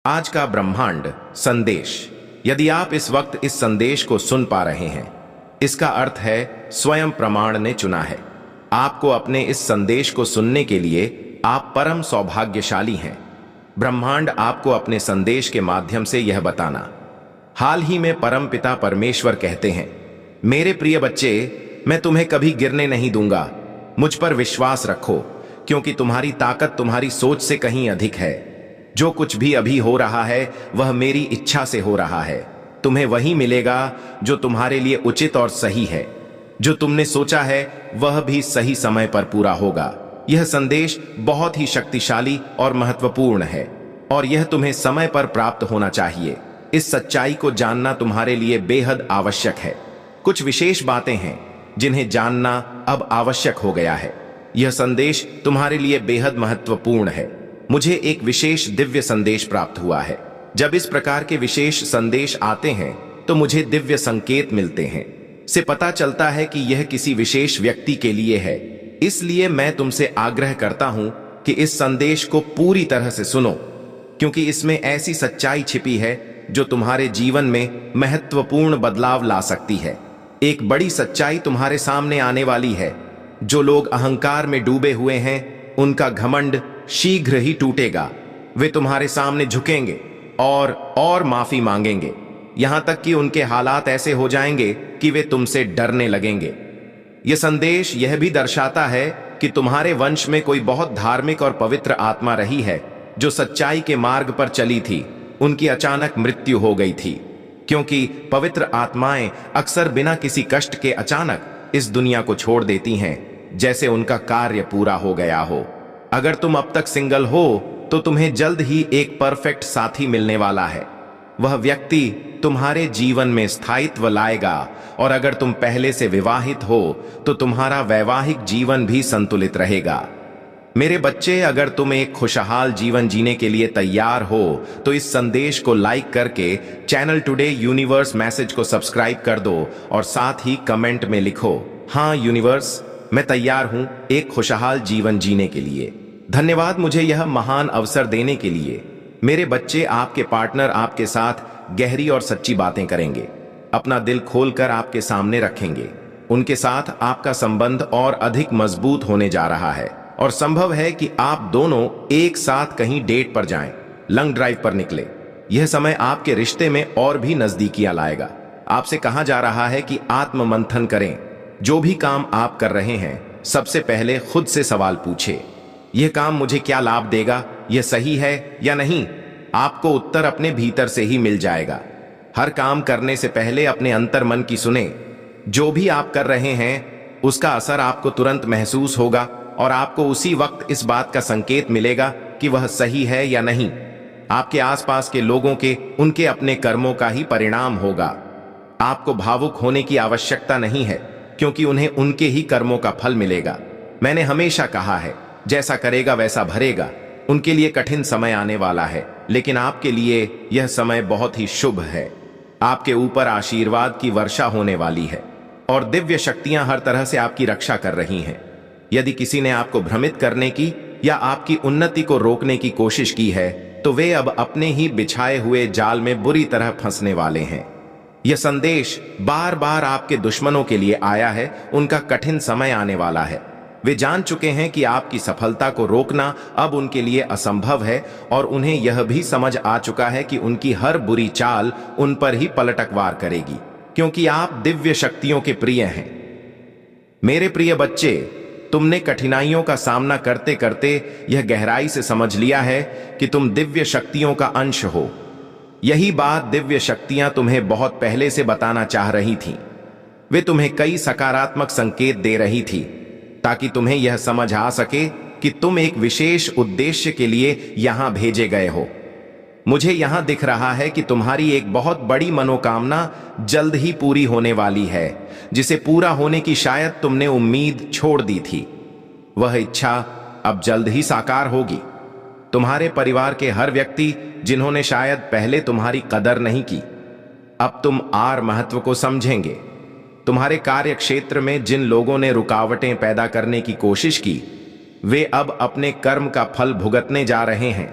आज का ब्रह्मांड संदेश। यदि आप इस वक्त इस संदेश को सुन पा रहे हैं, इसका अर्थ है स्वयं प्रमाण ने चुना है आपको अपने इस संदेश को सुनने के लिए। आप परम सौभाग्यशाली हैं। ब्रह्मांड आपको अपने संदेश के माध्यम से यह बताना। हाल ही में परम पिता परमेश्वर कहते हैं, मेरे प्रिय बच्चे, मैं तुम्हें कभी गिरने नहीं दूंगा। मुझ पर विश्वास रखो, क्योंकि तुम्हारी ताकत तुम्हारी सोच से कहीं अधिक है। जो कुछ भी अभी हो रहा है वह मेरी इच्छा से हो रहा है। तुम्हें वही मिलेगा जो तुम्हारे लिए उचित और सही है। जो तुमने सोचा है वह भी सही समय पर पूरा होगा। यह संदेश बहुत ही शक्तिशाली और महत्वपूर्ण है, और यह तुम्हें समय पर प्राप्त होना चाहिए। इस सच्चाई को जानना तुम्हारे लिए बेहद आवश्यक है। कुछ विशेष बातें हैं जिन्हें जानना अब आवश्यक हो गया है। यह संदेश तुम्हारे लिए बेहद महत्वपूर्ण है। मुझे एक विशेष दिव्य संदेश प्राप्त हुआ है। जब इस प्रकार के विशेष संदेश आते हैं तो मुझे दिव्य संकेत मिलते हैं। से पता चलता है कि यह किसी विशेष व्यक्ति के लिए है। इसलिए मैं तुमसे आग्रह करता हूं कि इस संदेश को पूरी तरह से सुनो, क्योंकि इसमें ऐसी सच्चाई छिपी है जो तुम्हारे जीवन में महत्वपूर्ण बदलाव ला सकती है। एक बड़ी सच्चाई तुम्हारे सामने आने वाली है। जो लोग अहंकार में डूबे हुए हैं, उनका घमंड शीघ्र ही टूटेगा। वे तुम्हारे सामने झुकेंगे और माफी मांगेंगे, यहां तक कि उनके हालात ऐसे हो जाएंगे कि वे तुमसे डरने लगेंगे। यह संदेश यह भी दर्शाता है कि तुम्हारे वंश में कोई बहुत धार्मिक और पवित्र आत्मा रही है जो सच्चाई के मार्ग पर चली थी। उनकी अचानक मृत्यु हो गई थी, क्योंकि पवित्र आत्माएं अक्सर बिना किसी कष्ट के अचानक इस दुनिया को छोड़ देती हैं, जैसे उनका कार्य पूरा हो गया हो। अगर तुम अब तक सिंगल हो तो तुम्हें जल्द ही एक परफेक्ट साथी मिलने वाला है। वह व्यक्ति तुम्हारे जीवन में स्थायित्व लाएगा, और अगर तुम पहले से विवाहित हो तो तुम्हारा वैवाहिक जीवन भी संतुलित रहेगा। मेरे बच्चे, अगर तुम एक खुशहाल जीवन जीने के लिए तैयार हो तो इस संदेश को लाइक करके चैनल टुडे यूनिवर्स मैसेज को सब्सक्राइब कर दो, और साथ ही कमेंट में लिखो, हाँ यूनिवर्स, मैं तैयार हूं एक खुशहाल जीवन जीने के लिए। धन्यवाद मुझे यह महान अवसर देने के लिए। मेरे बच्चे, आपके पार्टनर आपके साथ गहरी और सच्ची बातें करेंगे, अपना दिल खोलकर आपके सामने रखेंगे। उनके साथ आपका संबंध और अधिक मजबूत होने जा रहा है, और संभव है कि आप दोनों एक साथ कहीं डेट पर जाएं, लॉन्ग ड्राइव पर निकले। यह समय आपके रिश्ते में और भी नजदीकियां लाएगा। आपसे कहा जा रहा है कि आत्म मंथन करें। जो भी काम आप कर रहे हैं, सबसे पहले खुद से सवाल पूछे, यह काम मुझे क्या लाभ देगा? यह सही है या नहीं? आपको उत्तर अपने भीतर से ही मिल जाएगा। हर काम करने से पहले अपने अंतर मन की सुने। जो भी आप कर रहे हैं उसका असर आपको तुरंत महसूस होगा, और आपको उसी वक्त इस बात का संकेत मिलेगा कि वह सही है या नहीं। आपके आसपास के लोगों के उनके अपने कर्मों का ही परिणाम होगा। आपको भावुक होने की आवश्यकता नहीं है, क्योंकि उन्हें उनके ही कर्मों का फल मिलेगा। मैंने हमेशा कहा है, जैसा करेगा वैसा भरेगा। उनके लिए कठिन समय आने वाला है, लेकिन आपके लिए यह समय बहुत ही शुभ है। आपके ऊपर आशीर्वाद की वर्षा होने वाली है, और दिव्य शक्तियां हर तरह से आपकी रक्षा कर रही हैं। यदि किसी ने आपको भ्रमित करने की या आपकी उन्नति को रोकने की कोशिश की है, तो वे अब अपने ही बिछाए हुए जाल में बुरी तरह फंसने वाले हैं। यह संदेश बार बार आपके दुश्मनों के लिए आया है। उनका कठिन समय आने वाला है। वे जान चुके हैं कि आपकी सफलता को रोकना अब उनके लिए असंभव है, और उन्हें यह भी समझ आ चुका है कि उनकी हर बुरी चाल उन पर ही पलटकवार करेगी, क्योंकि आप दिव्य शक्तियों के प्रिय हैं। मेरे प्रिय बच्चे, तुमने कठिनाइयों का सामना करते करते यह गहराई से समझ लिया है कि तुम दिव्य शक्तियों का अंश हो। यही बात दिव्य शक्तियां तुम्हें बहुत पहले से बताना चाह रही थीं। वे तुम्हें कई सकारात्मक संकेत दे रही थी, ताकि तुम्हें यह समझ आ सके कि तुम एक विशेष उद्देश्य के लिए यहां भेजे गए हो। मुझे यहां दिख रहा है कि तुम्हारी एक बहुत बड़ी मनोकामना जल्द ही पूरी होने वाली है, जिसे पूरा होने की शायद तुमने उम्मीद छोड़ दी थी। वह इच्छा अब जल्द ही साकार होगी। तुम्हारे परिवार के हर व्यक्ति जिन्होंने शायद पहले तुम्हारी कदर नहीं की, अब तुम आर महत्व को समझेंगे। तुम्हारे कार्य क्षेत्र में जिन लोगों ने रुकावटें पैदा करने की कोशिश की, वे अब अपने कर्म का फल भुगतने जा रहे हैं।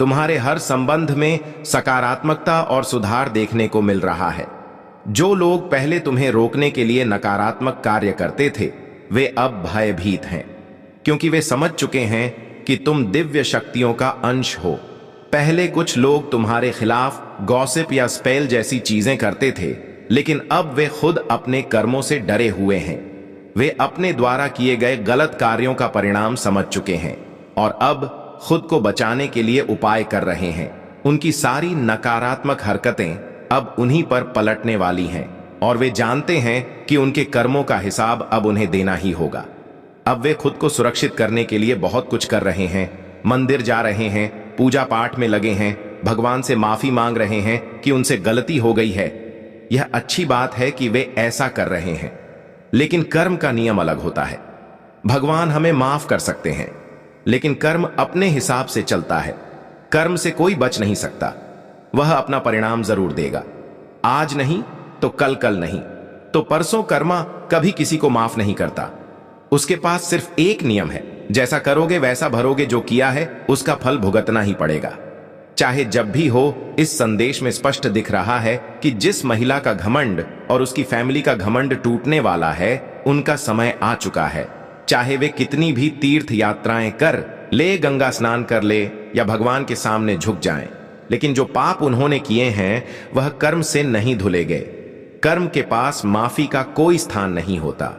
तुम्हारे हर संबंध में सकारात्मकता और सुधार देखने को मिल रहा है। जो लोग पहले तुम्हें रोकने के लिए नकारात्मक कार्य करते थे, वे अब भयभीत हैं, क्योंकि वे समझ चुके हैं कि तुम दिव्य शक्तियों का अंश हो। पहले कुछ लोग तुम्हारे खिलाफ गॉसिप या स्पेल जैसी चीजें करते थे, लेकिन अब वे खुद अपने कर्मों से डरे हुए हैं। वे अपने द्वारा किए गए गलत कार्यों का परिणाम समझ चुके हैं और अब खुद को बचाने के लिए उपाय कर रहे हैं। उनकी सारी नकारात्मक हरकतें अब उन्हीं पर पलटने वाली हैं और वे जानते हैं कि उनके कर्मों का हिसाब अब उन्हें देना ही होगा। अब वे खुद को सुरक्षित करने के लिए बहुत कुछ कर रहे हैं। मंदिर जा रहे हैं, पूजा पाठ में लगे हैं, भगवान से माफी मांग रहे हैं कि उनसे गलती हो गई है। यह अच्छी बात है कि वे ऐसा कर रहे हैं, लेकिन कर्म का नियम अलग होता है। भगवान हमें माफ कर सकते हैं, लेकिन कर्म अपने हिसाब से चलता है। कर्म से कोई बच नहीं सकता, वह अपना परिणाम जरूर देगा। आज नहीं तो कल नहीं तो परसों कर्मा कभी किसी को माफ नहीं करता। उसके पास सिर्फ एक नियम है, जैसा करोगे वैसा भरोगे। जो किया है उसका फल भुगतना ही पड़ेगा, चाहे जब भी हो। इस संदेश में स्पष्ट दिख रहा है कि जिस महिला का घमंड और उसकी फैमिली का घमंड टूटने वाला है, उनका समय आ चुका है। चाहे वे कितनी भी तीर्थ यात्राएं कर ले, गंगा स्नान कर ले या भगवान के सामने झुक जाएं, लेकिन जो पाप उन्होंने किए हैं वह कर्म से नहीं धुले गए। कर्म के पास माफी का कोई स्थान नहीं होता।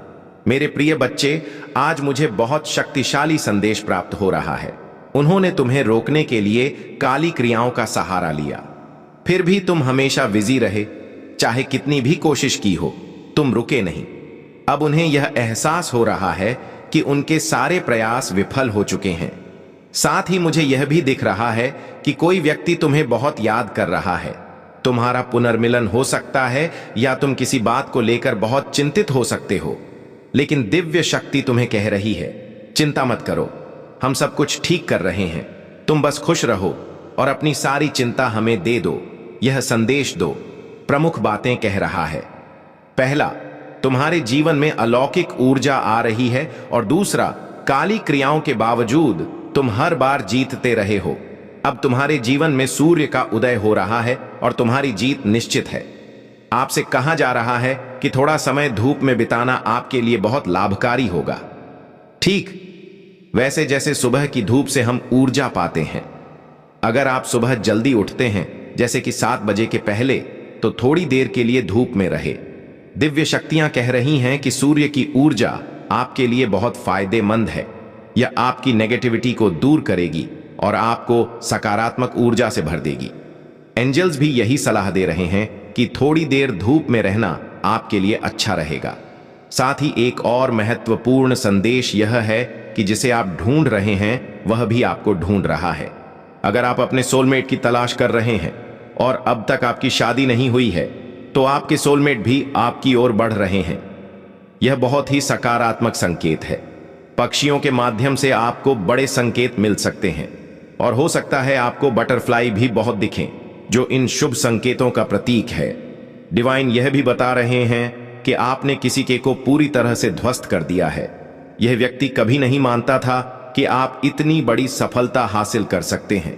मेरे प्रिय बच्चे, आज मुझे बहुत शक्तिशाली संदेश प्राप्त हो रहा है। उन्होंने तुम्हें रोकने के लिए काली क्रियाओं का सहारा लिया, फिर भी तुम हमेशा बिजी रहे। चाहे कितनी भी कोशिश की हो, तुम रुके नहीं। अब उन्हें यह एहसास हो रहा है कि उनके सारे प्रयास विफल हो चुके हैं। साथ ही मुझे यह भी दिख रहा है कि कोई व्यक्ति तुम्हें बहुत याद कर रहा है। तुम्हारा पुनर्मिलन हो सकता है या तुम किसी बात को लेकर बहुत चिंतित हो सकते हो, लेकिन दिव्य शक्ति तुम्हें कह रही है, चिंता मत करो, हम सब कुछ ठीक कर रहे हैं। तुम बस खुश रहो और अपनी सारी चिंता हमें दे दो। यह संदेश दो प्रमुख बातें कह रहा है। पहला, तुम्हारे जीवन में अलौकिक ऊर्जा आ रही है, और दूसरा, काली क्रियाओं के बावजूद तुम हर बार जीतते रहे हो। अब तुम्हारे जीवन में सूर्य का उदय हो रहा है और तुम्हारी जीत निश्चित है। आपसे कहा जा रहा है कि थोड़ा समय धूप में बिताना आपके लिए बहुत लाभकारी होगा, ठीक वैसे जैसे सुबह की धूप से हम ऊर्जा पाते हैं। अगर आप सुबह जल्दी उठते हैं, जैसे कि 7 बजे के पहले, तो थोड़ी देर के लिए धूप में रहे। दिव्य शक्तियां कह रही हैं कि सूर्य की ऊर्जा आपके लिए बहुत फायदेमंद है। यह आपकी नेगेटिविटी को दूर करेगी और आपको सकारात्मक ऊर्जा से भर देगी। एंजल्स भी यही सलाह दे रहे हैं कि थोड़ी देर धूप में रहना आपके लिए अच्छा रहेगा। साथ ही एक और महत्वपूर्ण संदेश यह है कि जिसे आप ढूंढ रहे हैं, वह भी आपको ढूंढ रहा है। अगर आप अपने सोलमेट की तलाश कर रहे हैं और अब तक आपकी शादी नहीं हुई है, तो आपके सोलमेट भी आपकी ओर बढ़ रहे हैं। यह बहुत ही सकारात्मक संकेत है। पक्षियों के माध्यम से आपको बड़े संकेत मिल सकते हैं, और हो सकता है आपको बटरफ्लाई भी बहुत दिखें, जो इन शुभ संकेतों का प्रतीक है। डिवाइन यह भी बता रहे हैं कि आपने किसी के को पूरी तरह से ध्वस्त कर दिया है। यह व्यक्ति कभी नहीं मानता था कि आप इतनी बड़ी सफलता हासिल कर सकते हैं,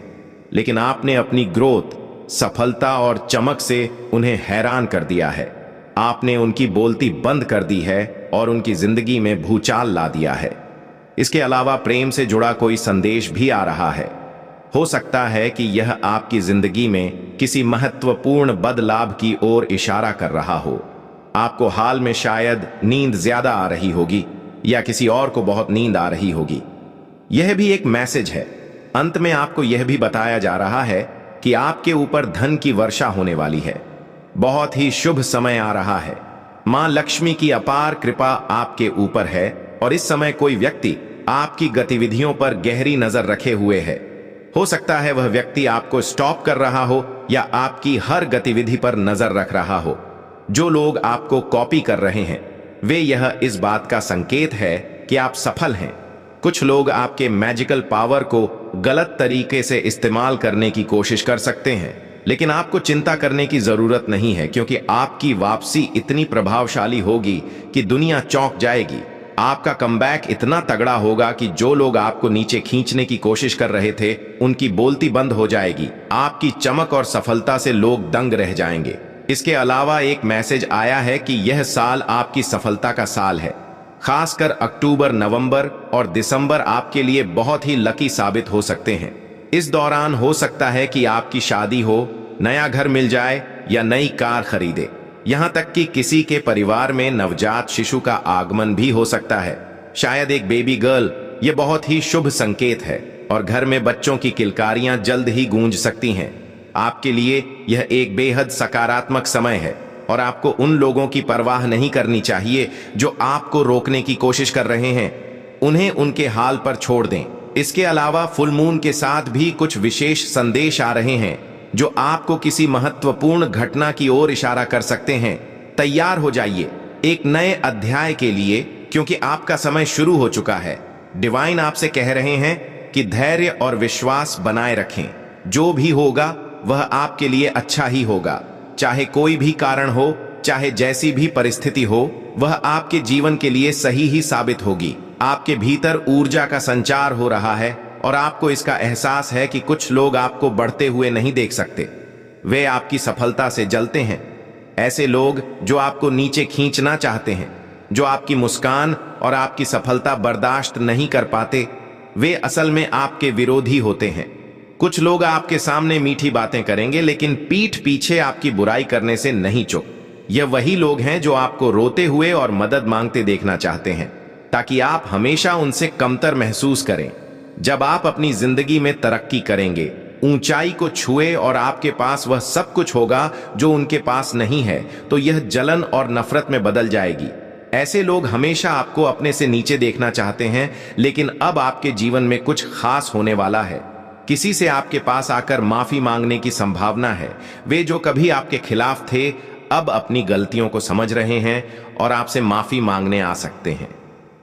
लेकिन आपने अपनी ग्रोथ, सफलता और चमक से उन्हें हैरान कर दिया है। आपने उनकी बोलती बंद कर दी है और उनकी जिंदगी में भूचाल ला दिया है। इसके अलावा प्रेम से जुड़ा कोई संदेश भी आ रहा है। हो सकता है कि यह आपकी जिंदगी में किसी महत्वपूर्ण बदलाव की ओर इशारा कर रहा हो। आपको हाल में शायद नींद ज्यादा आ रही होगी या किसी और को बहुत नींद आ रही होगी। यह भी एक मैसेज है। अंत में आपको यह भी बताया जा रहा है कि आपके ऊपर धन की वर्षा होने वाली है। बहुत ही शुभ समय आ रहा है। मां लक्ष्मी की अपार कृपा आपके ऊपर है और इस समय कोई व्यक्ति आपकी गतिविधियों पर गहरी नजर रखे हुए है। हो सकता है वह व्यक्ति आपको स्टॉप कर रहा हो या आपकी हर गतिविधि पर नजर रख रहा हो। जो लोग आपको कॉपी कर रहे हैं, वे यह इस बात का संकेत है कि आप सफल हैं। कुछ लोग आपके मैजिकल पावर को गलत तरीके से इस्तेमाल करने की कोशिश कर सकते हैं, लेकिन आपको चिंता करने की जरूरत नहीं है, क्योंकि आपकी वापसी इतनी प्रभावशाली होगी कि दुनिया चौंक जाएगी। आपका कमबैक इतना तगड़ा होगा कि जो लोग आपको नीचे खींचने की कोशिश कर रहे थे उनकी बोलती बंद हो जाएगी। आपकी चमक और सफलता से लोग दंग रह जाएंगे। इसके अलावा एक मैसेज आया है कि यह साल आपकी सफलता का साल है। खासकर अक्टूबर, नवंबर और दिसंबर आपके लिए बहुत ही लकी साबित हो सकते हैं। इस दौरान हो सकता है कि आपकी शादी हो, नया घर मिल जाए या नई कार खरीदे। यहां तक कि किसी के परिवार में नवजात शिशु का आगमन भी हो सकता है, शायद एक बेबी गर्ल। यह बहुत ही शुभ संकेत है और घर में बच्चों की किलकारियां जल्द ही गूंज सकती हैं। आपके लिए यह एक बेहद सकारात्मक समय है और आपको उन लोगों की परवाह नहीं करनी चाहिए जो आपको रोकने की कोशिश कर रहे हैं। उन्हें उनके हाल पर छोड़ दें। इसके अलावा फुल मून के साथ भी कुछ विशेष संदेश आ रहे हैं जो आपको किसी महत्वपूर्ण घटना की ओर इशारा कर सकते हैं। तैयार हो जाइए एक नए अध्याय के लिए, क्योंकि आपका समय शुरू हो चुका है। डिवाइन आपसे कह रहे हैं कि धैर्य और विश्वास बनाए रखें। जो भी होगा वह आपके लिए अच्छा ही होगा। चाहे कोई भी कारण हो, चाहे जैसी भी परिस्थिति हो, वह आपके जीवन के लिए सही ही साबित होगी। आपके भीतर ऊर्जा का संचार हो रहा है और आपको इसका एहसास है कि कुछ लोग आपको बढ़ते हुए नहीं देख सकते। वे आपकी सफलता से जलते हैं। ऐसे लोग जो आपको नीचे खींचना चाहते हैं, जो आपकी मुस्कान और आपकी सफलता बर्दाश्त नहीं कर पाते, वे असल में आपके विरोधी होते हैं। कुछ लोग आपके सामने मीठी बातें करेंगे लेकिन पीठ पीछे आपकी बुराई करने से नहीं चूक। यह वही लोग हैं जो आपको रोते हुए और मदद मांगते देखना चाहते हैं ताकि आप हमेशा उनसे कमतर महसूस करें। जब आप अपनी जिंदगी में तरक्की करेंगे, ऊंचाई को छुए और आपके पास वह सब कुछ होगा जो उनके पास नहीं है, तो यह जलन और नफरत में बदल जाएगी। ऐसे लोग हमेशा आपको अपने से नीचे देखना चाहते हैं, लेकिन अब आपके जीवन में कुछ खास होने वाला है। किसी से आपके पास आकर माफी मांगने की संभावना है। वे जो कभी आपके खिलाफ थे अब अपनी गलतियों को समझ रहे हैं और आपसे माफी मांगने आ सकते हैं।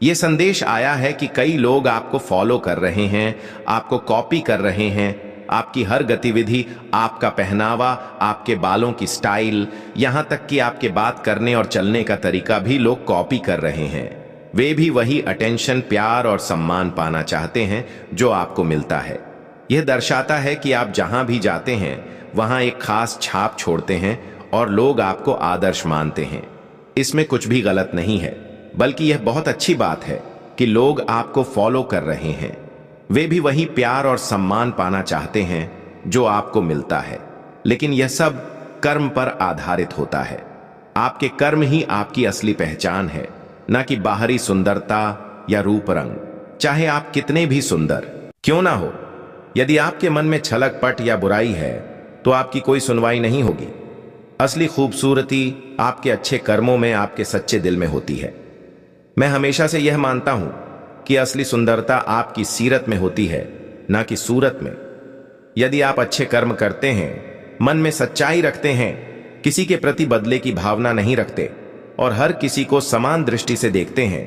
यह संदेश आया है कि कई लोग आपको फॉलो कर रहे हैं, आपको कॉपी कर रहे हैं। आपकी हर गतिविधि, आपका पहनावा, आपके बालों की स्टाइल, यहां तक कि आपके बात करने और चलने का तरीका भी लोग कॉपी कर रहे हैं। वे भी वही अटेंशन, प्यार और सम्मान पाना चाहते हैं जो आपको मिलता है। यह दर्शाता है कि आप जहां भी जाते हैं वहां एक खास छाप छोड़ते हैं और लोग आपको आदर्श मानते हैं। इसमें कुछ भी गलत नहीं है, बल्कि यह बहुत अच्छी बात है कि लोग आपको फॉलो कर रहे हैं। वे भी वही प्यार और सम्मान पाना चाहते हैं जो आपको मिलता है। लेकिन यह सब कर्म पर आधारित होता है। आपके कर्म ही आपकी असली पहचान है, न कि बाहरी सुंदरता या रूप रंग। चाहे आप कितने भी सुंदर क्यों ना हो, यदि आपके मन में छलक पट या बुराई है तो आपकी कोई सुनवाई नहीं होगी। असली खूबसूरती आपके अच्छे कर्मों में, आपके सच्चे दिल में होती है। मैं हमेशा से यह मानता हूं कि असली सुंदरता आपकी सीरत में होती है, ना कि सूरत में। यदि आप अच्छे कर्म करते हैं, मन में सच्चाई रखते हैं, किसी के प्रति बदले की भावना नहीं रखते और हर किसी को समान दृष्टि से देखते हैं,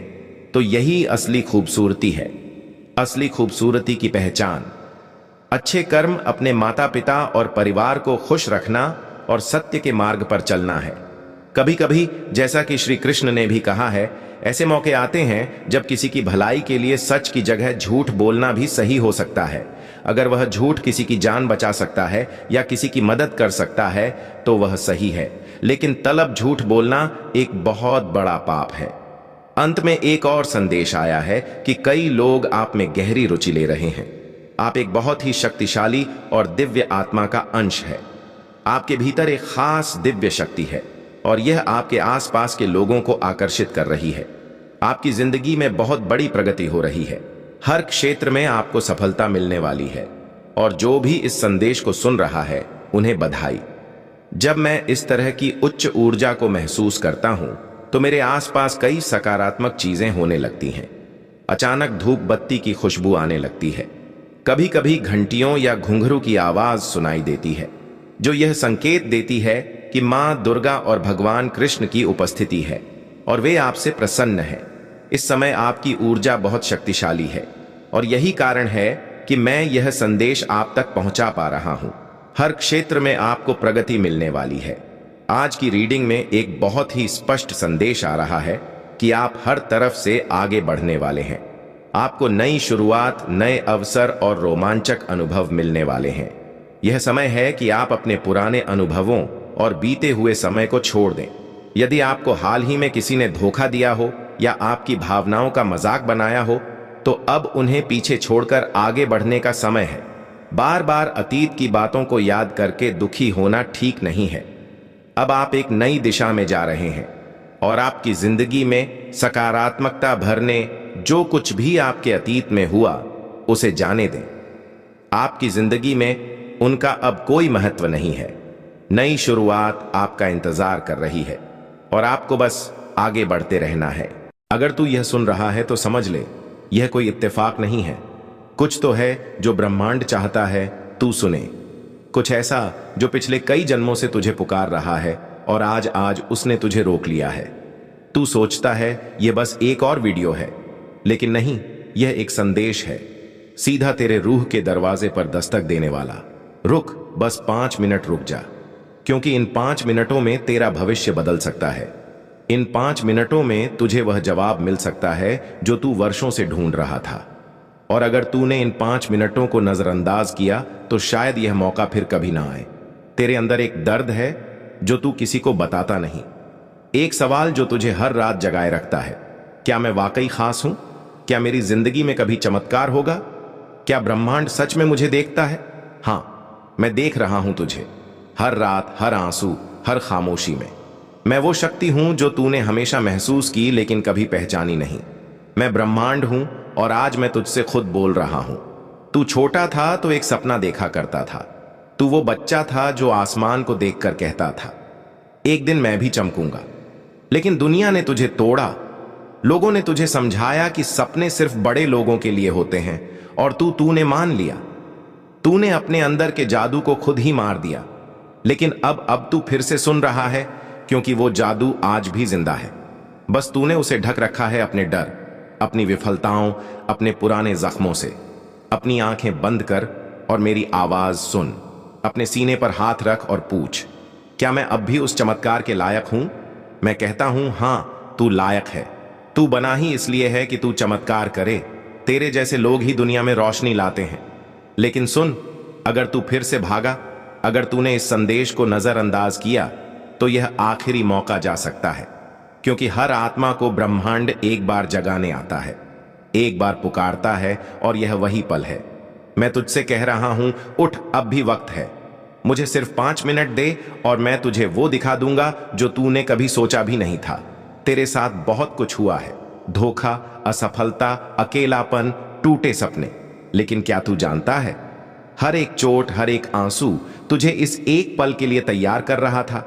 तो यही असली खूबसूरती है। असली खूबसूरती की पहचान अच्छे कर्म, अपने माता पिता और परिवार को खुश रखना और सत्य के मार्ग पर चलना है। कभी कभी, जैसा कि श्री कृष्ण ने भी कहा है, ऐसे मौके आते हैं जब किसी की भलाई के लिए सच की जगह झूठ बोलना भी सही हो सकता है। अगर वह झूठ किसी की जान बचा सकता है या किसी की मदद कर सकता है तो वह सही है, लेकिन तलब झूठ बोलना एक बहुत बड़ा पाप है। अंत में एक और संदेश आया है कि कई लोग आप में गहरी रुचि ले रहे हैं। आप एक बहुत ही शक्तिशाली और दिव्य आत्मा का अंश है। आपके भीतर एक खास दिव्य शक्ति है और यह आपके आसपास के लोगों को आकर्षित कर रही है। आपकी जिंदगी में बहुत बड़ी प्रगति हो रही है। हर क्षेत्र में आपको सफलता मिलने वाली है और जो भी इस संदेश को सुन रहा है उन्हें बधाई। जब मैं इस तरह की उच्च ऊर्जा को महसूस करता हूं तो मेरे आसपास कई सकारात्मक चीजें होने लगती हैं। अचानक धूप बत्ती की खुशबू आने लगती है। कभी कभी घंटियों या घुंघरू की आवाज सुनाई देती है जो यह संकेत देती है कि मां दुर्गा और भगवान कृष्ण की उपस्थिति है और वे आपसे प्रसन्न हैं। इस समय आपकी ऊर्जा बहुत शक्तिशाली है और यही कारण है कि मैं यह संदेश आप तक पहुंचा पा रहा हूं। हर क्षेत्र में आपको प्रगति मिलने वाली है। आज की रीडिंग में एक बहुत ही स्पष्ट संदेश आ रहा है कि आप हर तरफ से आगे बढ़ने वाले हैं। आपको नई शुरुआत, नए अवसर और रोमांचक अनुभव मिलने वाले हैं। यह समय है कि आप अपने पुराने अनुभवों और बीते हुए समय को छोड़ दें। यदि आपको हाल ही में किसी ने धोखा दिया हो या आपकी भावनाओं का मजाक बनाया हो, तो अब उन्हें पीछे छोड़कर आगे बढ़ने का समय है। बार बार अतीत की बातों को याद करके दुखी होना ठीक नहीं है। अब आप एक नई दिशा में जा रहे हैं और आपकी जिंदगी में सकारात्मकता भरने जो कुछ भी आपके अतीत में हुआ उसे जाने दें। आपकी जिंदगी में उनका अब कोई महत्व नहीं है। नई शुरुआत आपका इंतजार कर रही है और आपको बस आगे बढ़ते रहना है। अगर तू यह सुन रहा है तो समझ ले, यह कोई इत्तेफाक नहीं है। कुछ तो है जो ब्रह्मांड चाहता है तू सुने। कुछ ऐसा जो पिछले कई जन्मों से तुझे पुकार रहा है और आज उसने तुझे रोक लिया है। तू सोचता है यह बस एक और वीडियो है, लेकिन नहीं, यह एक संदेश है, सीधा तेरे रूह के दरवाजे पर दस्तक देने वाला। रुक, बस 5 मिनट रुक जा, क्योंकि इन 5 मिनटों में तेरा भविष्य बदल सकता है। इन 5 मिनटों में तुझे वह जवाब मिल सकता है जो तू वर्षों से ढूंढ रहा था। और अगर तूने इन 5 मिनटों को नजरअंदाज किया तो शायद यह मौका फिर कभी ना आए। तेरे अंदर एक दर्द है जो तू किसी को बताता नहीं। एक सवाल जो तुझे हर रात जगाए रखता है, क्या मैं वाकई खास हूं? क्या मेरी जिंदगी में कभी चमत्कार होगा? क्या ब्रह्मांड सच में मुझे देखता है? हाँ, मैं देख रहा हूं तुझे, हर रात, हर आंसू, हर खामोशी में। मैं वो शक्ति हूं जो तूने हमेशा महसूस की लेकिन कभी पहचानी नहीं। मैं ब्रह्मांड हूं और आज मैं तुझसे खुद बोल रहा हूं। तू छोटा था तो एक सपना देखा करता था। तू वो बच्चा था जो आसमान को देखकर कहता था, एक दिन मैं भी चमकूंगा। लेकिन दुनिया ने तुझे तोड़ा। लोगों ने तुझे समझाया कि सपने सिर्फ बड़े लोगों के लिए होते हैं और तूने मान लिया। तूने अपने अंदर के जादू को खुद ही मार दिया। लेकिन अब तू फिर से सुन रहा है, क्योंकि वो जादू आज भी जिंदा है। बस तूने उसे ढक रखा है अपने डर, अपनी विफलताओं, अपने पुराने जख्मों से। अपनी आंखें बंद कर और मेरी आवाज सुन। अपने सीने पर हाथ रख और पूछ, क्या मैं अब भी उस चमत्कार के लायक हूं? मैं कहता हूं, हां, तू लायक है। तू बना ही इसलिए है कि तू चमत्कार करे। तेरे जैसे लोग ही दुनिया में रोशनी लाते हैं। लेकिन सुन, अगर तू फिर से भागा, अगर तूने इस संदेश को नजरअंदाज किया, तो यह आखिरी मौका जा सकता है। क्योंकि हर आत्मा को ब्रह्मांड एक बार जगाने आता है, एक बार पुकारता है, और यह वही पल है। मैं तुझसे कह रहा हूं, उठ, अब भी वक्त है। मुझे सिर्फ 5 मिनट दे और मैं तुझे वो दिखा दूंगा जो तूने कभी सोचा भी नहीं था। तेरे साथ बहुत कुछ हुआ है, धोखा, असफलता, अकेलापन, टूटे सपने। लेकिन क्या तू जानता है, हर एक चोट, हर एक आंसू तुझे इस एक पल के लिए तैयार कर रहा था।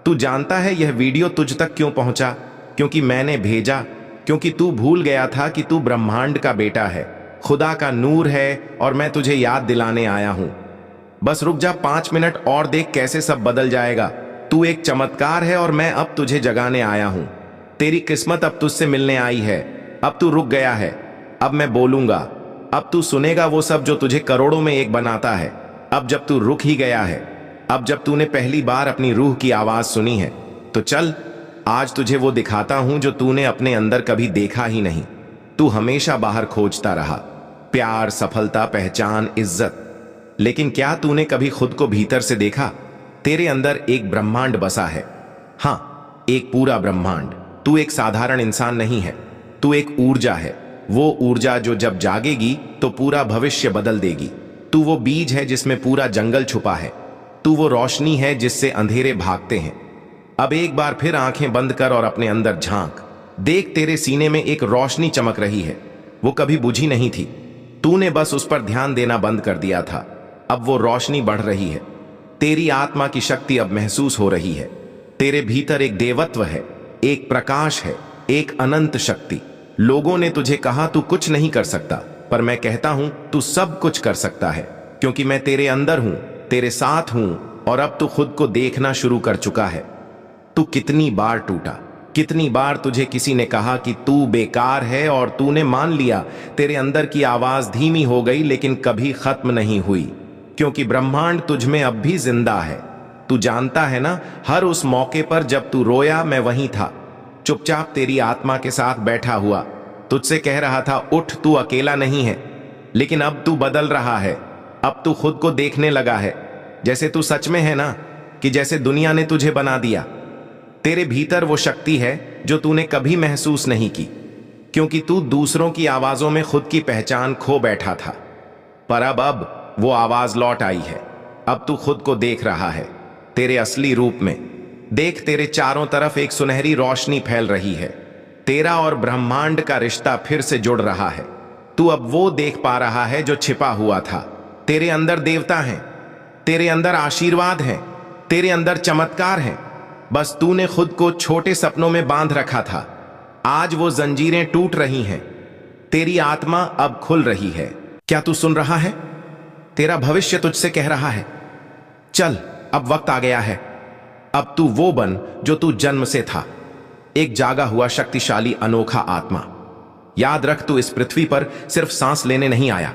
तू जानता है यह वीडियो तुझ तक क्यों पहुंचा? क्योंकि मैंने भेजा, क्योंकि तू भूल गया था कि तू ब्रह्मांड का बेटा है, खुदा का नूर है, और मैं तुझे याद दिलाने आया हूं। बस रुक जा 5 मिनट और देख कैसे सब बदल जाएगा। तू एक चमत्कार है और मैं अब तुझे जगाने आया हूं। तेरी किस्मत अब तुझसे मिलने आई है। अब तू रुक गया है, अब मैं बोलूंगा। अब तू सुनेगा वो सब जो तुझे करोड़ों में एक बनाता है। अब जब तू रुक ही गया है, अब जब तूने पहली बार अपनी रूह की आवाज सुनी है, तो चल, आज तुझे वो दिखाता हूं जो तूने अपने अंदर कभी देखा ही नहीं। तू हमेशा बाहर खोजता रहा, प्यार, सफलता, पहचान, इज्जत। लेकिन क्या तूने कभी खुद को भीतर से देखा? तेरे अंदर एक ब्रह्मांड बसा है। हां, एक पूरा ब्रह्मांड। तू एक साधारण इंसान नहीं है, तू एक ऊर्जा है। वो ऊर्जा जो जब जागेगी तो पूरा भविष्य बदल देगी। तू वो बीज है जिसमें पूरा जंगल छुपा है। तू वो रोशनी है जिससे अंधेरे भागते हैं। अब एक बार फिर आंखें बंद कर और अपने अंदर झांक। देख, तेरे सीने में एक रोशनी चमक रही है। वो कभी बुझी नहीं थी, तूने बस उस पर ध्यान देना बंद कर दिया था। अब वो रोशनी बढ़ रही है। तेरी आत्मा की शक्ति अब महसूस हो रही है। तेरे भीतर एक देवत्व है, एक प्रकाश है, एक अनंत शक्ति। लोगों ने तुझे कहा तू कुछ नहीं कर सकता, पर मैं कहता हूं तू सब कुछ कर सकता है, क्योंकि मैं तेरे अंदर हूं, तेरे साथ हूं, और अब तू खुद को देखना शुरू कर चुका है। तू कितनी बार टूटा, कितनी बार तुझे किसी ने कहा कि तू बेकार है और तूने मान लिया। तेरे अंदर की आवाज धीमी हो गई, लेकिन कभी खत्म नहीं हुई, क्योंकि ब्रह्मांड तुझ में अब भी जिंदा है। तू जानता है ना, हर उस मौके पर जब तू रोया, मैं वहीं था। चुपचाप तेरी आत्मा के साथ बैठा हुआ तुझसे कह रहा था उठ, तू अकेला नहीं है। लेकिन अब तू बदल रहा है। अब तू खुद को देखने लगा है जैसे तू सच में है ना, कि जैसे दुनिया ने तुझे बना दिया। तेरे भीतर वो शक्ति है जो तूने कभी महसूस नहीं की, क्योंकि तू दूसरों की आवाजों में खुद की पहचान खो बैठा था। पर अब वो आवाज लौट आई है। अब तू खुद को देख रहा है तेरे असली रूप में। देख, तेरे चारों तरफ एक सुनहरी रोशनी फैल रही है। तेरा और ब्रह्मांड का रिश्ता फिर से जुड़ रहा है। तू अब वो देख पा रहा है जो छिपा हुआ था। तेरे अंदर देवता हैं, तेरे अंदर आशीर्वाद हैं, तेरे अंदर चमत्कार हैं। बस तूने खुद को छोटे सपनों में बांध रखा था। आज वो जंजीरें टूट रही हैं। तेरी आत्मा अब खुल रही है। क्या तू सुन रहा है? तेरा भविष्य तुझसे कह रहा है, चल, अब वक्त आ गया है। अब तू वो बन जो तू जन्म से था, एक जागा हुआ शक्तिशाली अनोखा आत्मा। याद रख, तू इस पृथ्वी पर सिर्फ सांस लेने नहीं आया।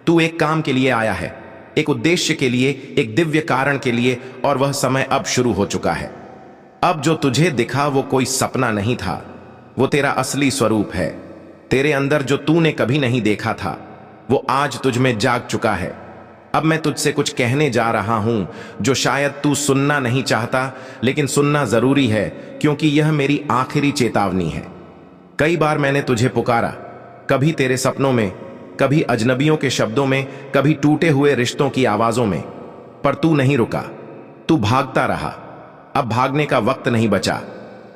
तू एक काम के लिए आया है, एक उद्देश्य के लिए, एक दिव्य कारण के लिए, और वह समय अब शुरू हो चुका है। अब जो तुझे दिखा वो कोई सपना नहीं था, वो तेरा असली स्वरूप है। तेरे अंदर जो तूने कभी नहीं देखा था वो आज तुझ में जाग चुका है। अब मैं तुझसे कुछ कहने जा रहा हूं जो शायद तू सुनना नहीं चाहता, लेकिन सुनना जरूरी है, क्योंकि यह मेरी आखिरी चेतावनी है। कई बार मैंने तुझे पुकारा, कभी तेरे सपनों में, कभी अजनबियों के शब्दों में, कभी टूटे हुए रिश्तों की आवाजों में, पर तू नहीं रुका। तू भागता रहा। अब भागने का वक्त नहीं बचा।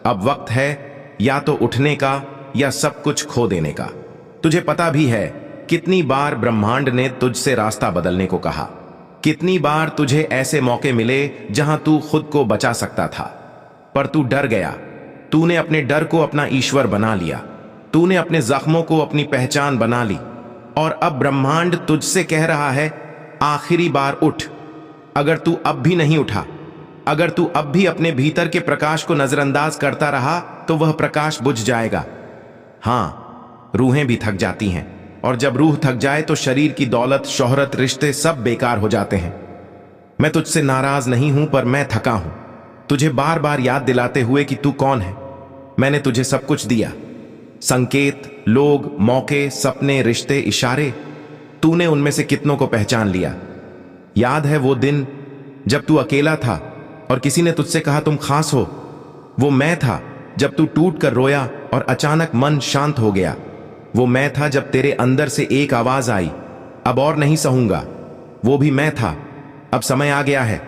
अब वक्त है या तो उठने का या सब कुछ खो देने का। तुझे पता भी है कितनी बार ब्रह्मांड ने तुझसे रास्ता बदलने को कहा। कितनी बार तुझे ऐसे मौके मिले जहां तू खुद को बचा सकता था, पर तू डर गया। तूने अपने डर को अपना ईश्वर बना लिया। तूने अपने जख्मों को अपनी पहचान बना ली। और अब ब्रह्मांड तुझसे कह रहा है, आखिरी बार उठ। अगर तू अब भी नहीं उठा, अगर तू अब भी अपने भीतर के प्रकाश को नजरअंदाज करता रहा, तो वह प्रकाश बुझ जाएगा। हां, रूहें भी थक जाती हैं, और जब रूह थक जाए तो शरीर की दौलत, शोहरत, रिश्ते सब बेकार हो जाते हैं। मैं तुझसे नाराज नहीं हूं, पर मैं थका हूं, तुझे बार बार याद दिलाते हुए कि तू कौन है। मैंने तुझे सब कुछ दिया, संकेत, लोग, मौके, सपने, रिश्ते, इशारे। तूने उनमें से कितनों को पहचान लिया? याद है वो दिन जब तू अकेला था और किसी ने तुझसे कहा तुम खास हो? वो मैं था जब तू टूट कर रोया और अचानक मन शांत हो गया। वो मैं था जब तेरे अंदर से एक आवाज आई, अब और नहीं सहूंगा। वो भी मैं था। अब समय आ गया है,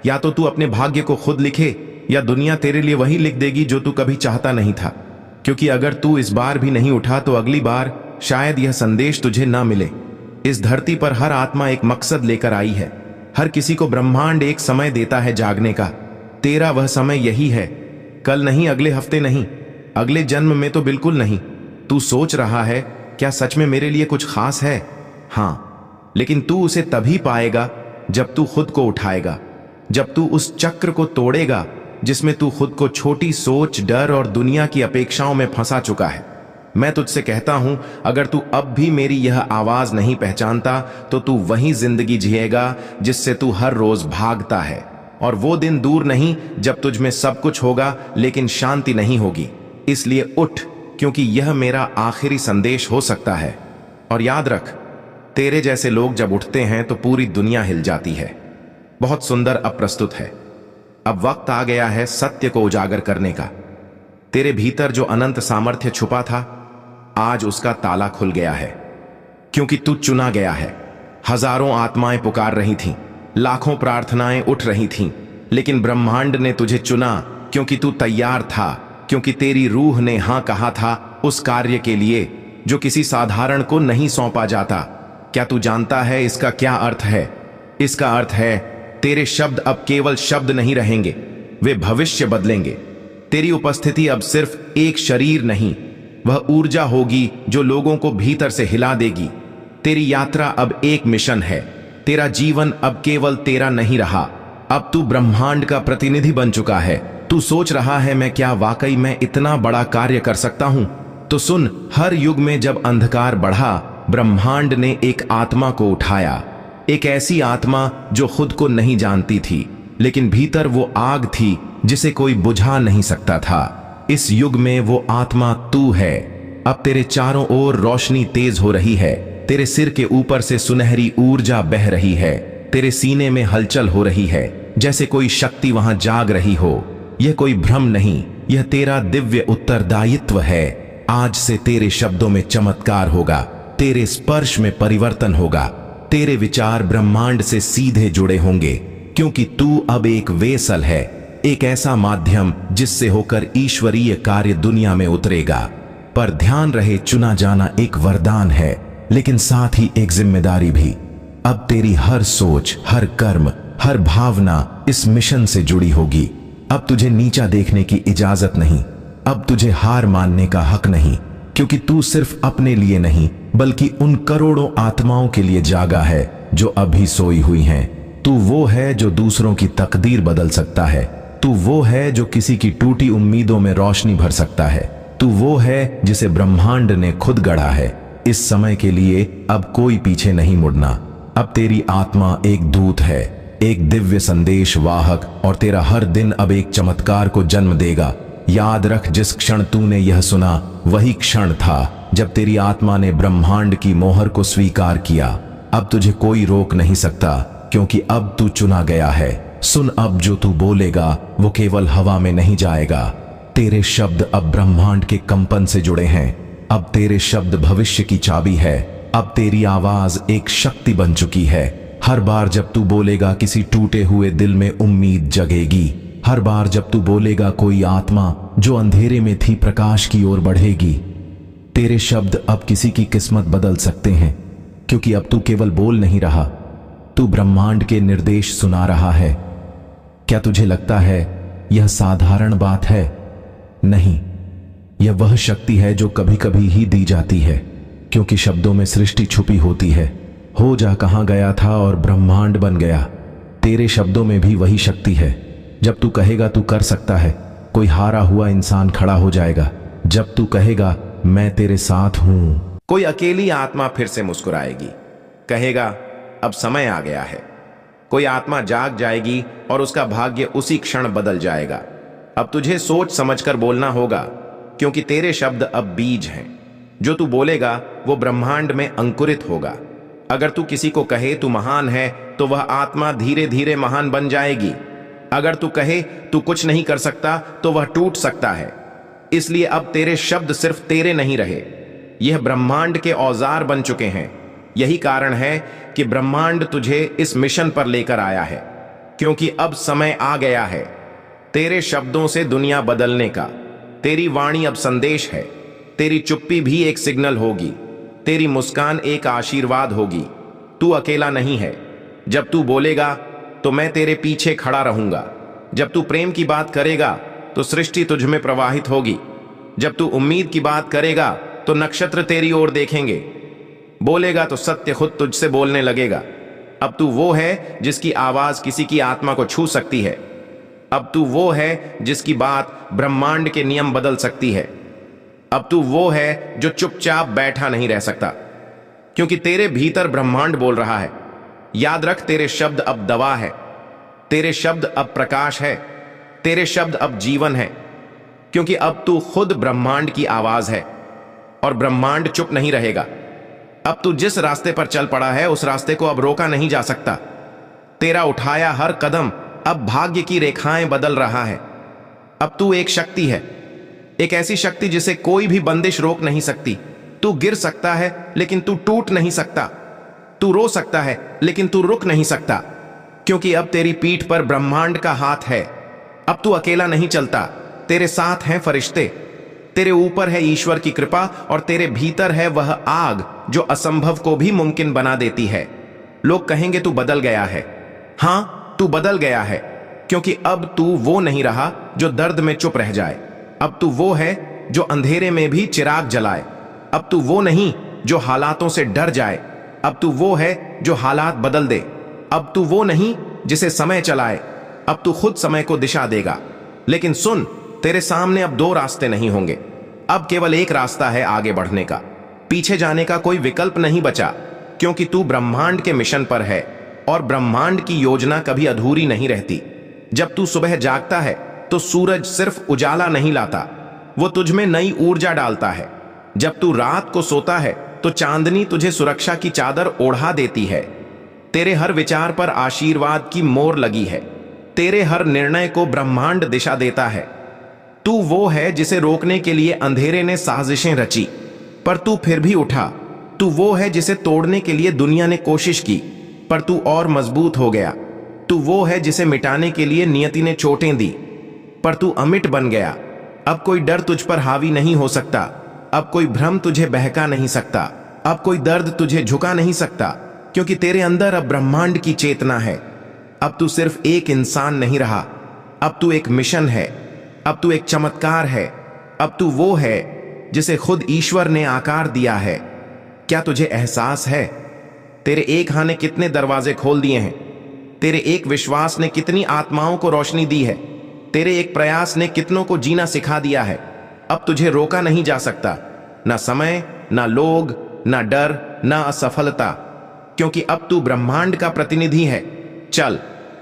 या तो तू अपने भाग्य को खुद लिखे, या दुनिया तेरे लिए वही लिख देगी जो तू कभी चाहता नहीं था। क्योंकि अगर तू इस बार भी नहीं उठा तो अगली बार शायद यह संदेश तुझे ना मिले। इस धरती पर हर आत्मा एक मकसद लेकर आई है। हर किसी को ब्रह्मांड एक समय देता है जागने का। तेरा वह समय यही है। कल नहीं, अगले हफ्ते नहीं, अगले जन्म में तो बिल्कुल नहीं। तू सोच रहा है, क्या सच में मेरे लिए कुछ खास है? हां, लेकिन तू उसे तभी पाएगा जब तू खुद को उठाएगा, जब तू उस चक्र को तोड़ेगा जिसमें तू खुद को छोटी सोच, डर और दुनिया की अपेक्षाओं में फंसा चुका है। मैं तुझसे कहता हूं, अगर तू अब भी मेरी यह आवाज नहीं पहचानता तो तू वही जिंदगी जिएगा जिससे तू हर रोज भागता है। और वो दिन दूर नहीं जब तुझ में सब कुछ होगा लेकिन शांति नहीं होगी। इसलिए उठ, क्योंकि यह मेरा आखिरी संदेश हो सकता है। और याद रख, तेरे जैसे लोग जब उठते हैं तो पूरी दुनिया हिल जाती है। बहुत सुंदर अब प्रस्तुत है। अब वक्त आ गया है सत्य को उजागर करने का। तेरे भीतर जो अनंत सामर्थ्य छुपा था, आज उसका ताला खुल गया है। क्योंकि तू चुना गया है। हजारों आत्माएं पुकार रही थीं, लाखों प्रार्थनाएं उठ रही थीं, लेकिन ब्रह्मांड ने तुझे चुना क्योंकि तू तैयार था, क्योंकि तेरी रूह ने हां कहा था उस कार्य के लिए जो किसी साधारण को नहीं सौंपा जाता। क्या तू जानता है इसका क्या अर्थ है? इसका अर्थ है, तेरे शब्द अब केवल शब्द नहीं रहेंगे, वे भविष्य बदलेंगे। तेरी उपस्थिति अब सिर्फ एक शरीर नहीं, वह ऊर्जा होगी जो लोगों को भीतर से हिला देगी। तेरी यात्रा अब एक मिशन है। तेरा जीवन अब केवल तेरा नहीं रहा, अब तू ब्रह्मांड का प्रतिनिधि बन चुका है। तू सोच रहा है, मैं क्या वाकई में इतना बड़ा कार्य कर सकता हूं? तो सुन, हर युग में जब अंधकार बढ़ा, ब्रह्मांड ने एक आत्मा को उठाया। एक ऐसी आत्मा जो खुद को नहीं जानती थी, लेकिन भीतर वो आग थी जिसे कोई बुझा नहीं सकता था। इस युग में वो आत्मा तू है। अब तेरे चारों ओर रोशनी तेज हो रही है, तेरे सिर के ऊपर से सुनहरी ऊर्जा बह रही है, तेरे सीने में हलचल हो रही है, जैसे कोई शक्ति वहां जाग रही हो। यह कोई भ्रम नहीं, यह तेरा दिव्य उत्तरदायित्व है। आज से तेरे शब्दों में चमत्कार होगा, तेरे स्पर्श में परिवर्तन होगा, तेरे विचार ब्रह्मांड से सीधे जुड़े होंगे, क्योंकि तू अब एक वेसल है, एक ऐसा माध्यम जिससे होकर ईश्वरीय कार्य दुनिया में उतरेगा। पर ध्यान रहे, चुना जाना एक वरदान है, लेकिन साथ ही एक जिम्मेदारी भी। अब तेरी हर सोच, हर कर्म, हर भावना इस मिशन से जुड़ी होगी। अब तुझे नीचा देखने की इजाजत नहीं, अब तुझे हार मानने का हक नहीं, क्योंकि तू सिर्फ अपने लिए नहीं बल्कि उन करोड़ों आत्माओं के लिए जागा है जो अभी सोई हुई हैं। तू वो है जो दूसरों की तकदीर बदल सकता है, तू वो है जो किसी की टूटी उम्मीदों में रोशनी भर सकता है, तू वो है जिसे ब्रह्मांड ने खुद गढ़ा है। इस समय के लिए अब कोई पीछे नहीं मुड़ना। अब तेरी आत्मा एक दूत है, एक दिव्य संदेश वाहक, और तेरा हर दिन अब एक चमत्कार को जन्म देगा। याद रख, जिस क्षण तूने यह सुना वही क्षण था जब तेरी आत्मा ने ब्रह्मांड की मोहर को स्वीकार किया। अब तुझे कोई रोक नहीं सकता, क्योंकि अब तू चुना गया है। सुन, अब जो तू बोलेगा वो केवल हवा में नहीं जाएगा। तेरे शब्द अब ब्रह्मांड के कंपन से जुड़े हैं। अब तेरे शब्द भविष्य की चाबी है। अब तेरी आवाज एक शक्ति बन चुकी है। हर बार जब तू बोलेगा किसी टूटे हुए दिल में उम्मीद जगेगी। हर बार जब तू बोलेगा कोई आत्मा जो अंधेरे में थी प्रकाश की ओर बढ़ेगी। तेरे शब्द अब किसी की किस्मत बदल सकते हैं, क्योंकि अब तू केवल बोल नहीं रहा, तू ब्रह्मांड के निर्देश सुना रहा है। क्या तुझे लगता है यह साधारण बात है? नहीं, यह वह शक्ति है जो कभी कभी ही दी जाती है, क्योंकि शब्दों में सृष्टि छुपी होती है। हो जा कहां गया था और ब्रह्मांड बन गया। तेरे शब्दों में भी वही शक्ति है। जब तू कहेगा तू कर सकता है, कोई हारा हुआ इंसान खड़ा हो जाएगा। जब तू कहेगा मैं तेरे साथ हूं, कोई अकेली आत्मा फिर से मुस्कुराएगी, कहेगा अब समय आ गया है। कोई आत्मा जाग जाएगी और उसका भाग्य उसी क्षण बदल जाएगा। अब तुझे सोच समझकर बोलना होगा, क्योंकि तेरे शब्द अब बीज हैं। जो तू बोलेगा वो ब्रह्मांड में अंकुरित होगा। अगर तू किसी को कहे तू महान है, तो वह आत्मा धीरे धीरे महान बन जाएगी। अगर तू कहे तू कुछ नहीं कर सकता, तो वह टूट सकता है। इसलिए अब तेरे शब्द सिर्फ तेरे नहीं रहे, यह ब्रह्मांड के औजार बन चुके हैं। यही कारण है कि ब्रह्मांड तुझे इस मिशन पर लेकर आया है, क्योंकि अब समय आ गया है तेरे शब्दों से दुनिया बदलने का। तेरी वाणी अब संदेश है, तेरी चुप्पी भी एक सिग्नल होगी, तेरी मुस्कान एक आशीर्वाद होगी। तू अकेला नहीं है। जब तू बोलेगा तो मैं तेरे पीछे खड़ा रहूंगा। जब तू प्रेम की बात करेगा तो सृष्टि तुझ में प्रवाहित होगी। जब तू उम्मीद की बात करेगा तो नक्षत्र तेरी ओर देखेंगे। बोलेगा तो सत्य खुद तुझसे बोलने लगेगा। अब तू वो है जिसकी आवाज किसी की आत्मा को छू सकती है। अब तू वो है जिसकी बात ब्रह्मांड के नियम बदल सकती है। अब तू वो है जो चुपचाप बैठा नहीं रह सकता, क्योंकि तेरे भीतर ब्रह्मांड बोल रहा है। याद रख, तेरे शब्द अब दवा है, तेरे शब्द अब प्रकाश है, तेरे शब्द अब जीवन है, क्योंकि अब तू खुद ब्रह्मांड की आवाज है और ब्रह्मांड चुप नहीं रहेगा। अब तू जिस रास्ते पर चल पड़ा है उस रास्ते को अब रोका नहीं जा सकता। तेरा उठाया हर कदम अब भाग्य की रेखाएं बदल रहा है। अब तू एक शक्ति है, एक ऐसी शक्ति जिसे कोई भी बंदिश रोक नहीं सकती। तू गिर सकता है लेकिन तू टूट नहीं सकता। तू रो सकता है लेकिन तू रुक नहीं सकता, क्योंकि अब तेरी पीठ पर ब्रह्मांड का हाथ है। अब तू अकेला नहीं चलता, तेरे साथ हैं फरिश्ते, तेरे ऊपर है ईश्वर की कृपा और तेरे भीतर है वह आग जो असंभव को भी मुमकिन बना देती है। लोग कहेंगे तू बदल गया है। हां, तू बदल गया है, क्योंकि अब तू वो नहीं रहा जो दर्द में चुप रह जाए। अब तू वो है जो अंधेरे में भी चिराग जलाए। अब तू वो नहीं जो हालातों से डर जाए। अब तू वो है जो हालात बदल दे। अब तू वो नहीं जिसे समय चलाए। अब तू खुद समय को दिशा देगा। लेकिन सुन, तेरे सामने अब दो रास्ते नहीं होंगे, अब केवल एक रास्ता है आगे बढ़ने का। पीछे जाने का कोई विकल्प नहीं बचा, क्योंकि तू ब्रह्मांड के मिशन पर है और ब्रह्मांड की योजना कभी अधूरी नहीं रहती। जब तू सुबह जागता है तो सूरज सिर्फ उजाला नहीं लाता, वो तुझ में नई ऊर्जा डालता है। जब तू रात को सोता है तो चांदनी तुझे सुरक्षा की चादर ओढ़ा देती है। तेरे हर विचार पर आशीर्वाद की मोहर लगी है। तेरे हर निर्णय को ब्रह्मांड दिशा देता है। तू वो है जिसे रोकने के लिए अंधेरे ने साजिशें रची, पर तू फिर भी उठा। तू वो है जिसे तोड़ने के लिए दुनिया ने कोशिश की, पर तू और मजबूत हो गया। तू वो है जिसे मिटाने के लिए नियति ने चोटें दी, पर तू अमिट बन गया। अब कोई डर तुझ पर हावी नहीं हो सकता। अब कोई भ्रम तुझे बहका नहीं सकता। अब कोई दर्द तुझे झुका नहीं सकता, क्योंकि तेरे अंदर अब ब्रह्मांड की चेतना है। अब तू सिर्फ एक इंसान नहीं रहा, अब तू एक मिशन है। अब तू एक चमत्कार है। अब तू वो है जिसे खुद ईश्वर ने आकार दिया है। क्या तुझे एहसास है तेरे एक हाँ ने कितने दरवाजे खोल दिए हैं? तेरे एक विश्वास ने कितनी आत्माओं को रोशनी दी है? तेरे एक प्रयास ने कितनों को जीना सिखा दिया है? अब तुझे रोका नहीं जा सकता, ना समय, ना लोग, ना डर, ना असफलता, क्योंकि अब तू ब्रह्मांड का प्रतिनिधि है। चल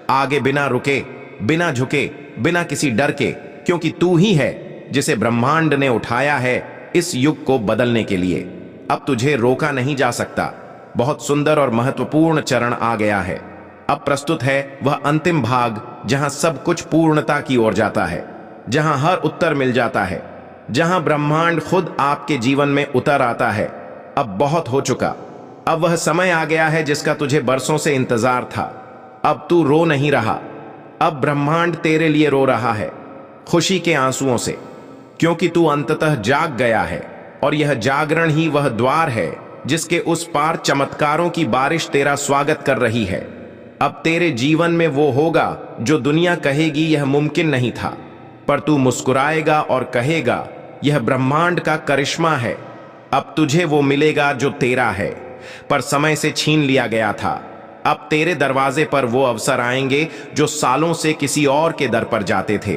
आगे, बिना रुके, बिना झुके, बिना किसी डर के, क्योंकि तू ही है जिसे ब्रह्मांड ने उठाया है इस युग को बदलने के लिए। अब तुझे रोका नहीं जा सकता। बहुत सुंदर और महत्वपूर्ण चरण आ गया है। अब प्रस्तुत है वह अंतिम भाग, जहां सब कुछ पूर्णता की ओर जाता है, जहां हर उत्तर मिल जाता है, जहां ब्रह्मांड खुद आपके जीवन में उतर आता है। अब बहुत हो चुका। अब वह समय आ गया है जिसका तुझे बरसों से इंतजार था। अब तू रो नहीं रहा। अब ब्रह्मांड तेरे लिए रो रहा है, खुशी के आंसुओं से, क्योंकि तू अंततः जाग गया है। और यह जागरण ही वह द्वार है जिसके उस पार चमत्कारों की बारिश तेरा स्वागत कर रही है। अब तेरे जीवन में वो होगा जो दुनिया कहेगी यह मुमकिन नहीं था, पर तू मुस्कुराएगा और कहेगा यह ब्रह्मांड का करिश्मा है। अब तुझे वो मिलेगा जो तेरा है, पर समय से छीन लिया गया था। अब तेरे दरवाजे पर वो अवसर आएंगे जो सालों से किसी और के दर पर जाते थे।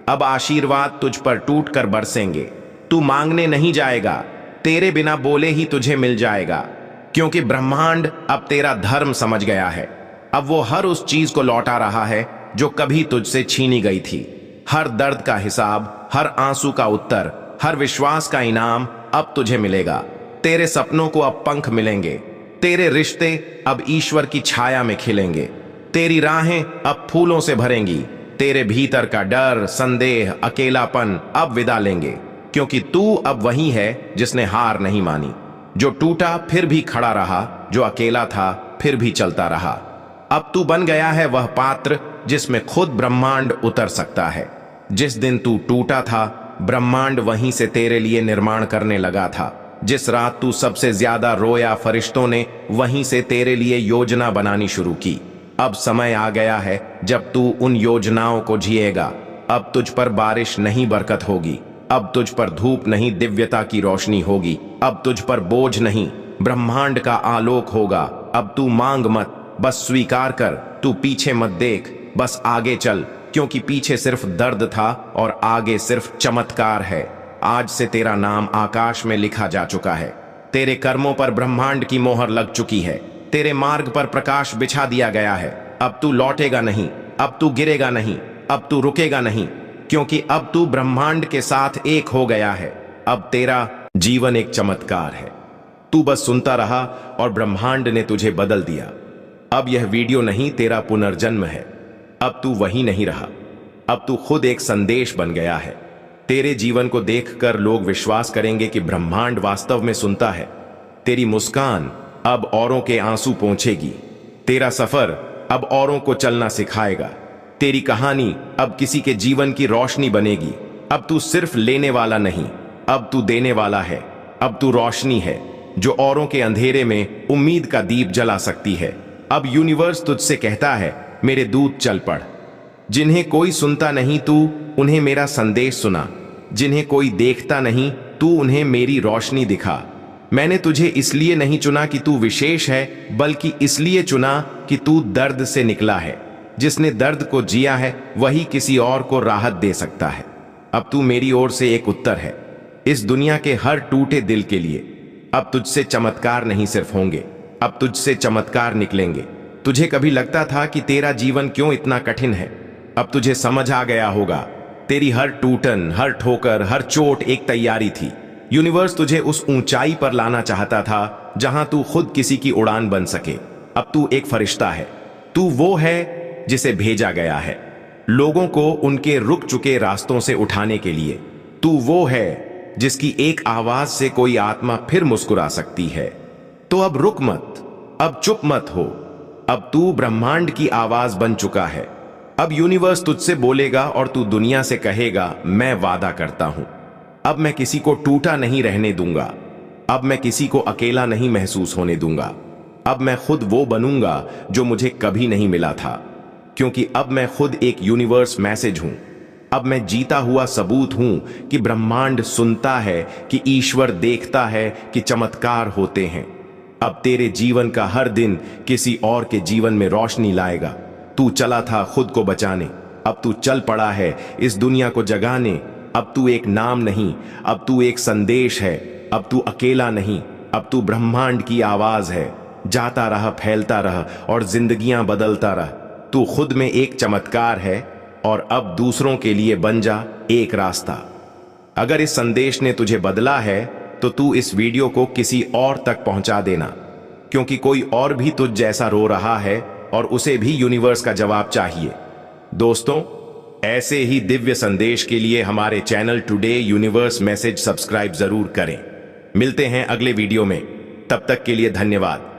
अब आशीर्वाद तुझ पर टूट कर बरसेंगे। तू मांगने नहीं जाएगा, तेरे बिना बोले ही तुझे मिल जाएगा, क्योंकि ब्रह्मांड अब तेरा धर्म समझ गया है। अब वो हर उस चीज को लौटा रहा है जो कभी तुझसे छीनी गई थी। हर दर्द का हिसाब, हर आंसू का उत्तर, हर विश्वास का इनाम अब तुझे मिलेगा। तेरे सपनों को अब पंख मिलेंगे। तेरे रिश्ते अब ईश्वर की छाया में खिलेंगे। तेरी राहें अब फूलों से भरेंगी। तेरे भीतर का डर, संदेह, अकेलापन अब विदा लेंगे, क्योंकि तू अब वही है जिसने हार नहीं मानी, जो टूटा फिर भी खड़ा रहा, जो अकेला था फिर भी चलता रहा। अब तू बन गया है वह पात्र जिसमें खुद ब्रह्मांड उतर सकता है। जिस दिन तू टूटा था, ब्रह्मांड वहीं से तेरे लिए निर्माण करने लगा था। जिस रात तू सबसे ज्यादा रोया, फरिश्तों ने वहीं से तेरे लिए योजना बनानी शुरू की। अब समय आ गया है जब तू उन योजनाओं को जिएगा। अब तुझ पर बारिश नहीं, बरकत होगी। अब तुझ पर धूप नहीं, दिव्यता की रोशनी होगी। अब तुझ पर बोझ नहीं, ब्रह्मांड का आलोक होगा। अब तू मांग मत, बस स्वीकार कर। तू पीछे मत देख, बस आगे चल, क्योंकि पीछे सिर्फ दर्द था और आगे सिर्फ चमत्कार है। आज से तेरा नाम आकाश में लिखा जा चुका है। तेरे कर्मों पर ब्रह्मांड की मोहर लग चुकी है। तेरे मार्ग पर प्रकाश बिछा दिया गया है। अब तू लौटेगा नहीं, अब तू गिरेगा नहीं, अब तू रुकेगा नहीं, क्योंकि अब तू ब्रह्मांड के साथ एक हो गया है। अब तेरा जीवन एक चमत्कार है। तू बस सुनता रहा और ब्रह्मांड ने तुझे बदल दिया। अब यह वीडियो नहीं, तेरा पुनर्जन्म है। अब तू वही नहीं रहा, अब तू खुद एक संदेश बन गया है। तेरे जीवन को देखकर लोग विश्वास करेंगे कि ब्रह्मांड वास्तव में सुनता है। तेरी मुस्कान अब औरों के आंसू पोंछेगी। तेरा सफर अब औरों को चलना सिखाएगा। तेरी कहानी अब किसी के जीवन की रोशनी बनेगी। अब तू सिर्फ लेने वाला नहीं, अब तू देने वाला है। अब तू रोशनी है जो औरों के अंधेरे में उम्मीद का दीप जला सकती है। अब यूनिवर्स तुझसे कहता है, मेरे दूत चल पड़। जिन्हें कोई सुनता नहीं, तू उन्हें मेरा संदेश सुना। जिन्हें कोई देखता नहीं, तू उन्हें मेरी रोशनी दिखा। मैंने तुझे इसलिए नहीं चुना कि तू विशेष है, बल्कि इसलिए चुना कि तू दर्द से निकला है। जिसने दर्द को जिया है वही किसी और को राहत दे सकता है। अब तू मेरी ओर से एक उत्तर है इस दुनिया के हर टूटे दिल के लिए। अब तुझसे चमत्कार नहीं सिर्फ होंगे, अब तुझसे चमत्कार निकलेंगे। तुझे कभी लगता था कि तेरा जीवन क्यों इतना कठिन है? अब तुझे समझ आ गया होगा तेरी हर टूटन, हर ठोकर, हर चोट एक तैयारी थी। यूनिवर्स तुझे उस ऊंचाई पर लाना चाहता था जहां तू खुद किसी की उड़ान बन सके। अब तू एक फरिश्ता है। तू वो है जिसे भेजा गया है लोगों को उनके रुक चुके रास्तों से उठाने के लिए। तू वो है जिसकी एक आवाज से कोई आत्मा फिर मुस्कुरा सकती है। तो अब रुक मत, अब चुप मत हो। अब तू ब्रह्मांड की आवाज बन चुका है। अब यूनिवर्स तुझसे बोलेगा और तू दुनिया से कहेगा, मैं वादा करता हूं, अब मैं किसी को टूटा नहीं रहने दूंगा। अब मैं किसी को अकेला नहीं महसूस होने दूंगा। अब मैं खुद वो बनूंगा जो मुझे कभी नहीं मिला था, क्योंकि अब मैं खुद एक यूनिवर्स मैसेज हूं। अब मैं जीता हुआ सबूत हूं कि ब्रह्मांड सुनता है, कि ईश्वर देखता है, कि चमत्कार होते हैं। अब तेरे जीवन का हर दिन किसी और के जीवन में रोशनी लाएगा। तू चला था खुद को बचाने, अब तू चल पड़ा है इस दुनिया को जगाने। अब तू एक नाम नहीं, अब तू एक संदेश है। अब तू अकेला नहीं, अब तू ब्रह्मांड की आवाज है। जाता रहा, फैलता रहा और जिंदगियां बदलता रहा। तू खुद में एक चमत्कार है और अब दूसरों के लिए बन जा एक रास्ता। अगर इस संदेश ने तुझे बदला है तो तू इस वीडियो को किसी और तक पहुंचा देना, क्योंकि कोई और भी तुझ जैसा रो रहा है और उसे भी यूनिवर्स का जवाब चाहिए। दोस्तों, ऐसे ही दिव्य संदेश के लिए हमारे channel today universe message subscribe जरूर करें। मिलते हैं अगले वीडियो में, तब तक के लिए धन्यवाद।